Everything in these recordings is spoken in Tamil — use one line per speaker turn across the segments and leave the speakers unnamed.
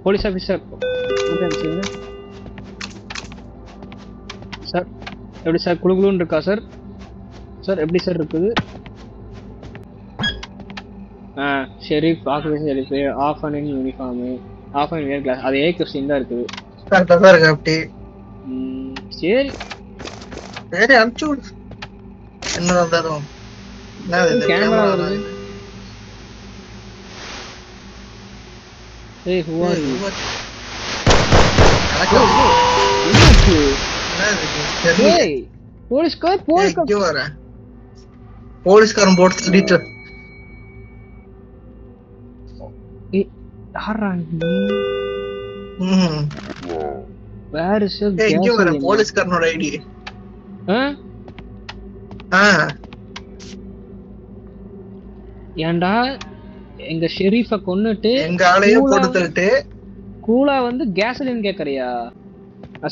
போலீஸ் ஆஃபீஸர் சார் எப்படி சார் குழுகுலுன்னு இருக்கா சார்? சார் எப்படி சார் இருக்குது? Sheriff officer sheriff off and uniform off and wear glass அது ஏ கொஸ்டின் தான் இருக்குது.
கரெக்டா தான் இருக்கு அப்படி.
சரி
சரி அனுப்பிச்சு விடு. என்ன வந்தாலும்
கேமரா வருது. ஏய் ஹூ ஆர் யூ? ஏய்
போலீஸ்காரன் போட்டு சொல்லிட்டு
யாரா நீ? வேர் இஸ் யுவர்
இங்க வர போலீஸ்காரனோட ஐடி.
ஏன்டா எங்க ஷெரீஃப கொன்னுட்டு
எங்க ஆளையும் போட்டு தள்ளிட்டு
கூலா வந்து கேசலின் கேக்குறியா?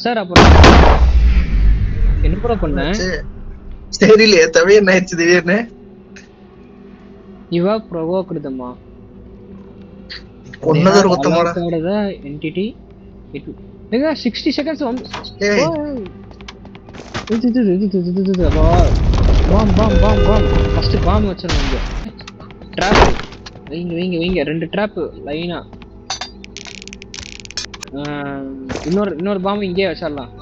சார் அப்புறம் என்ன கூட பண்ண?
சரியில்லையே தவிர என்ன ஆயிடுச்சு திடீர்னு?
இவா ப்ரொவோக்டுதம்மா
ஒன்னதர் குத்தமாடா
the entity it ஏங்க 60 seconds வந்து பாம் ஃபர்ஸ்ட் பாம் வச்சறோம். ட்ராப் வைங்க ரெண்டு ட்ராப் லைனா. இன்னொரு பாம் இங்கே வச்சிரலாம்.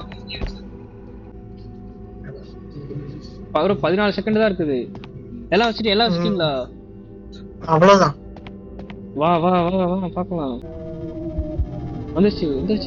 ஒரு 14 செகண்ட் தான் இருக்குது. எல்லாம் வச்சிட்டீங்களா?
அவ்வளவுதான்.
வா பார்க்கலாம். வந்துருச்சு